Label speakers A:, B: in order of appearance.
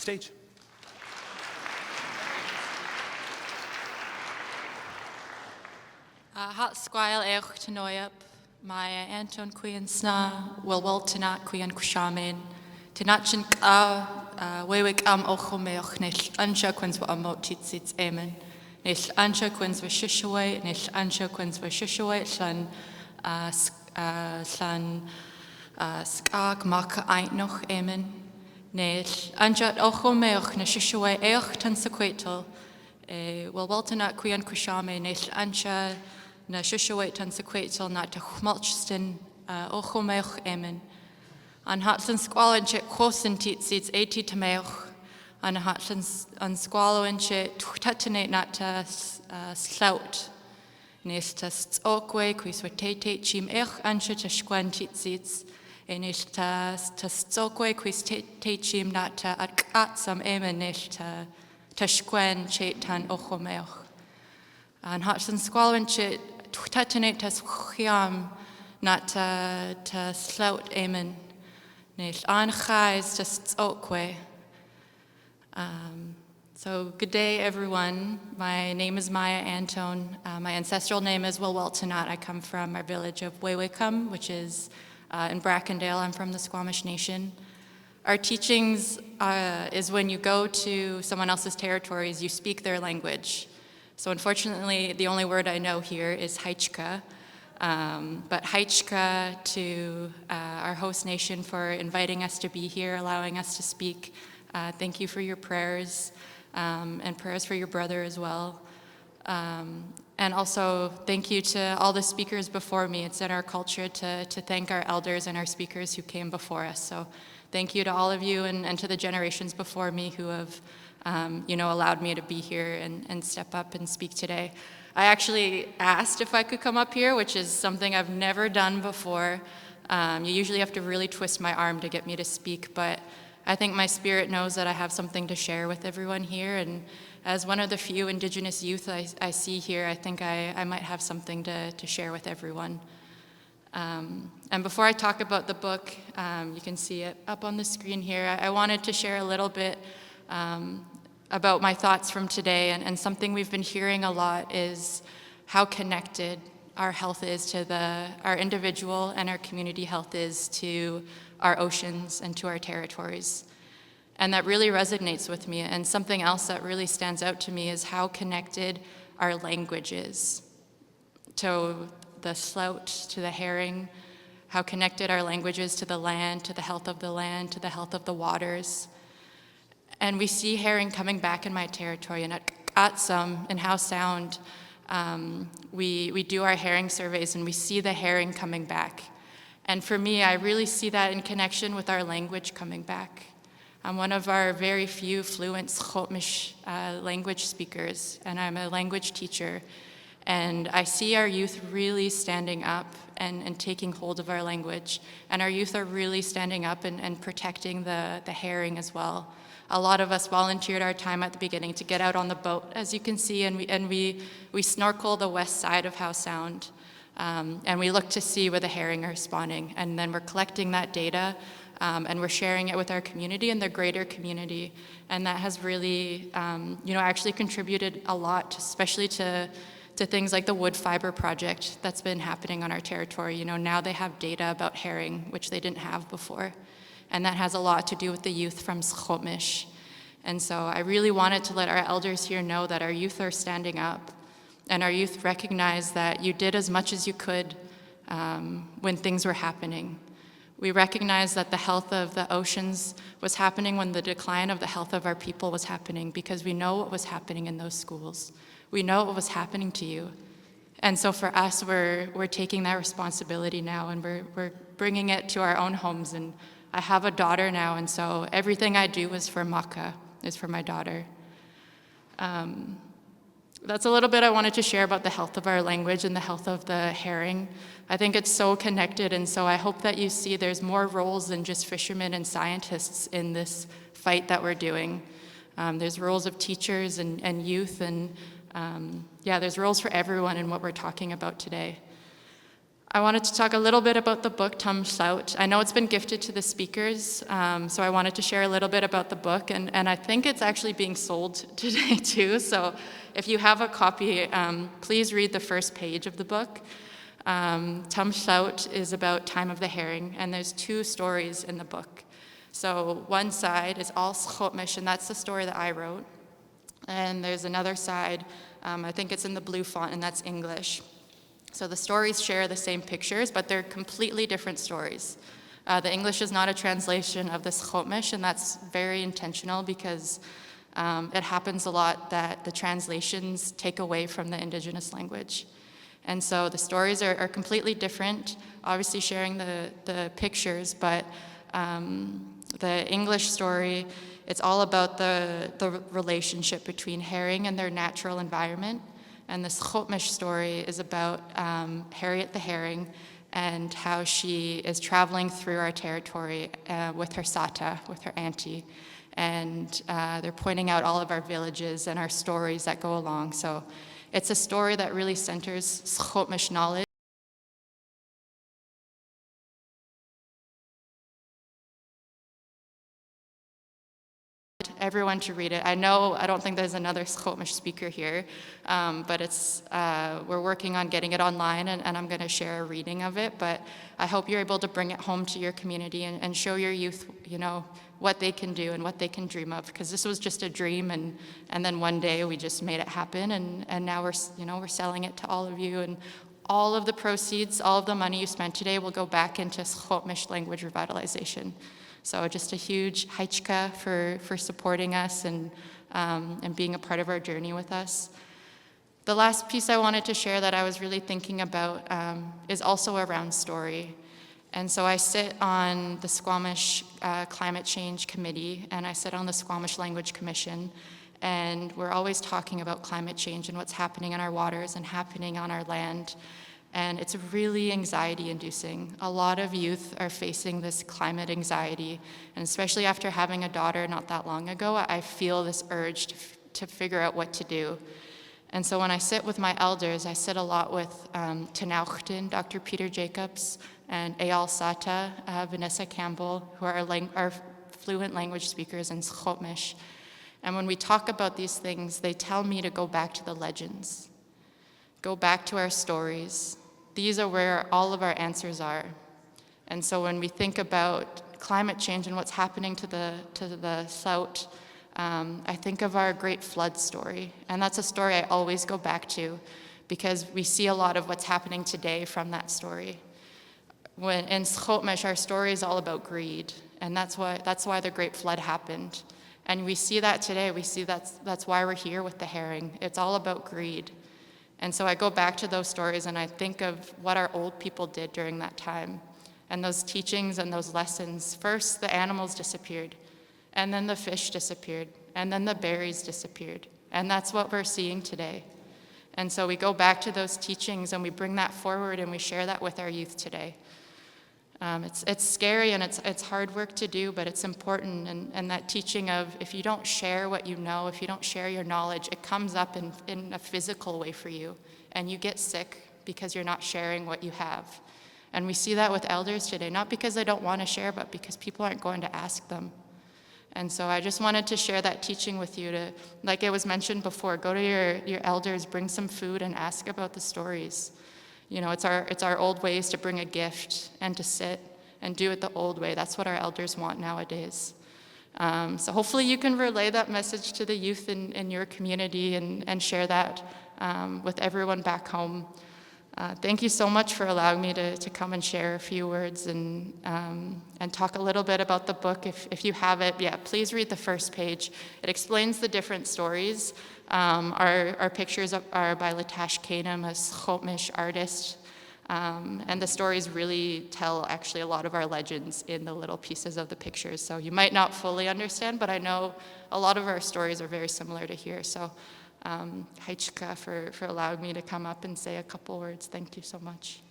A: the stage.
B: Hat sgwael eich tynoiab, Myia Antone Queen Sna, Welwaltenaat Queen Kushamin, Tinachin Ka, Wewik Ochomeoch, Nish Ansha Quins wa Amot Titsits Amen, Nish Ansha Quins wa Shishaway, Nish Ansha Quins wa Shishaway, Slan Skag Maka Eintnoch Amen, Nish Ansha Ochomeoch, Nish Shishaway Eoch Tansaquatal, Welwaltenaat Queen Kushamin, Nish Ansha. Na shishawait tan sequatal not to chmalchstin ochomeoch emen. An hatlan squalinche quosin titsits 80 tameoch. An hatlan an squaloinche tuchtatinate not to slout. Nis ta stokwe quis watate chim ech ansha to squan titsits. Nis ta stokwe quis tate chim not to at some emen nis ta squan chet tan ochomeoch. An hatlan squalinche tuchtatinate tas chiam not to slout amen. Nish anchais tas okwe. So good day, everyone. My name is Myia Antone. My ancestral name is Welwaltenaat. I come from our village of Welwaltenaat, which is in Brackendale. I'm from the Squamish Nation. Our teachings is when you go to someone else's territories, you speak their language. So unfortunately, the only word I know here is Haichka. But Haichka to our host nation for inviting us to be here, allowing us to speak. Thank you for your prayers and prayers for your brother as well. And also thank you to all the speakers before me. It's in our culture to thank our elders and our speakers who came before us. So thank you to all of you and to the generations before me who have allowed me to be here and step up and speak today. I actually asked if I could come up here, which is something I've never done before. You usually have to really twist my arm to get me to speak, but I think my spirit knows that I have something to share with everyone here, and as one of the few Indigenous youth I see here, I think I might have something to share with everyone. And before I talk about the book, you can see it up on the screen here, I wanted to share a little bit about my thoughts from today, and something we've been hearing a lot is how connected our health is to our individual and our community health is to our oceans and to our territories. And that really resonates with me, and something else that really stands out to me is how connected our language is to the slout, to the herring, how connected our language is to the land, to the health of the land, to the health of the waters. And we see herring coming back in my territory, and at some in Howe Sound, we do our herring surveys, and we see the herring coming back. And for me, I really see that in connection with our language coming back. I'm one of our very few fluent Squamish language speakers, and I'm a language teacher. And I see our youth really standing up and taking hold of our language. And our youth are really standing up and protecting the herring as well. A lot of us volunteered our time at the beginning to get out on the boat, as you can see, and we snorkel the west side of Howe Sound. And we look to see where the herring are spawning. And then we're collecting that data, and we're sharing it with our community and the greater community. And that has really, actually contributed a lot, especially to things like the wood fiber project that's been happening on our territory. Now they have data about herring, which they didn't have before. And that has a lot to do with the youth from Squamish. And so I really wanted to let our elders here know that our youth are standing up, and our youth recognize that you did as much as you could when things were happening. We recognize that the health of the oceans was happening when the decline of the health of our people was happening, because we know what was happening in those schools. We know what was happening to you. And so for us, we're taking that responsibility now, and we're bringing it to our own homes. And I have a daughter now, and so everything I do is for Maka, is for my daughter. That's a little bit I wanted to share about the health of our language and the health of the herring. I think it's so connected, and so I hope that you see there's more roles than just fishermen and scientists in this fight that we're doing. There's roles of teachers and youth, and there's roles for everyone in what we're talking about today. I wanted to talk a little bit about the book, Tum Saut. I know it's been gifted to the speakers, so I wanted to share a little bit about the book, and I think it's actually being sold today too, so if you have a copy, please read the first page of the book. Tum Saut is about Time of the Herring, and there's two stories in the book. So one side is all Schotmish, and that's the story that I wrote, and there's another side, I think it's in the blue font, and that's English. So the stories share the same pictures, but they're completely different stories. The English is not a translation of the Schotmish, and that's very intentional because it happens a lot that the translations take away from the indigenous language. And so the stories are completely different, obviously sharing the pictures, but the English story, it's all about the relationship between herring and their natural environment. And the Schotmish story is about Harriet the herring and how she is traveling through our territory with her sata, with her auntie. And they're pointing out all of our villages and our stories that go along. So it's a story that really centers Schotmish knowledge. Everyone to read it. I don't think there's another Schotmish speaker here, but we're working on getting it online, and I'm going to share a reading of it, but I hope you're able to bring it home to your community and show your youth, what they can do and what they can dream of, because this was just a dream, and then one day we just made it happen, and now we're selling it to all of you, and all of the proceeds, all of the money you spent today will go back into Schotmish language revitalization. So just a huge heichka for supporting us and being a part of our journey with us. The last piece I wanted to share that I was really thinking about is also around story. And so I sit on the Squamish Climate Change Committee, and I sit on the Squamish Language Commission, and we're always talking about climate change and what's happening in our waters and happening on our land. And it's really anxiety-inducing. A lot of youth are facing this climate anxiety, and especially after having a daughter not that long ago, I feel this urge to figure out what to do. And so when I sit with my elders, I sit a lot with Tenauchten, Dr. Peter Jacobs, and Eyal Sata, Vanessa Campbell, who are our fluent language speakers in Schotmish. And when we talk about these things, they tell me to go back to the legends, go back to our stories. These are where all of our answers are. And so when we think about climate change and what's happening to the South, I think of our great flood story. And that's a story I always go back to because we see a lot of what's happening today from that story. When in Schotmish, our story is all about greed. And that's why the great flood happened. And we see that today. We see that's why we're here with the herring. It's all about greed. And so I go back to those stories and I think of what our old people did during that time. And those teachings and those lessons, first the animals disappeared, and then the fish disappeared, and then the berries disappeared. And that's what we're seeing today. And so we go back to those teachings and we bring that forward and we share that with our youth today. It's scary and it's hard work to do, but it's important. And that teaching of if you don't share what you know, if you don't share your knowledge, it comes up in a physical way for you. And you get sick because you're not sharing what you have. And we see that with elders today, not because they don't want to share, but because people aren't going to ask them. And so I just wanted to share that teaching with you to, like it was mentioned before, go to your elders, bring some food and ask about the stories. It's our old ways to bring a gift and to sit and do it the old way. That's what our elders want nowadays. So hopefully you can relay that message to the youth in your community and share that with everyone back home. Thank you so much for allowing me to come and share a few words and talk a little bit about the book. If you have it, please read the first page. It explains the different stories. Our pictures are by Latash Kanam, a Schotmish artist. And the stories really tell actually a lot of our legends in the little pieces of the pictures. So you might not fully understand, but I know a lot of our stories are very similar to here. So Heichka for allowing me to come up and say a couple words. Thank you so much.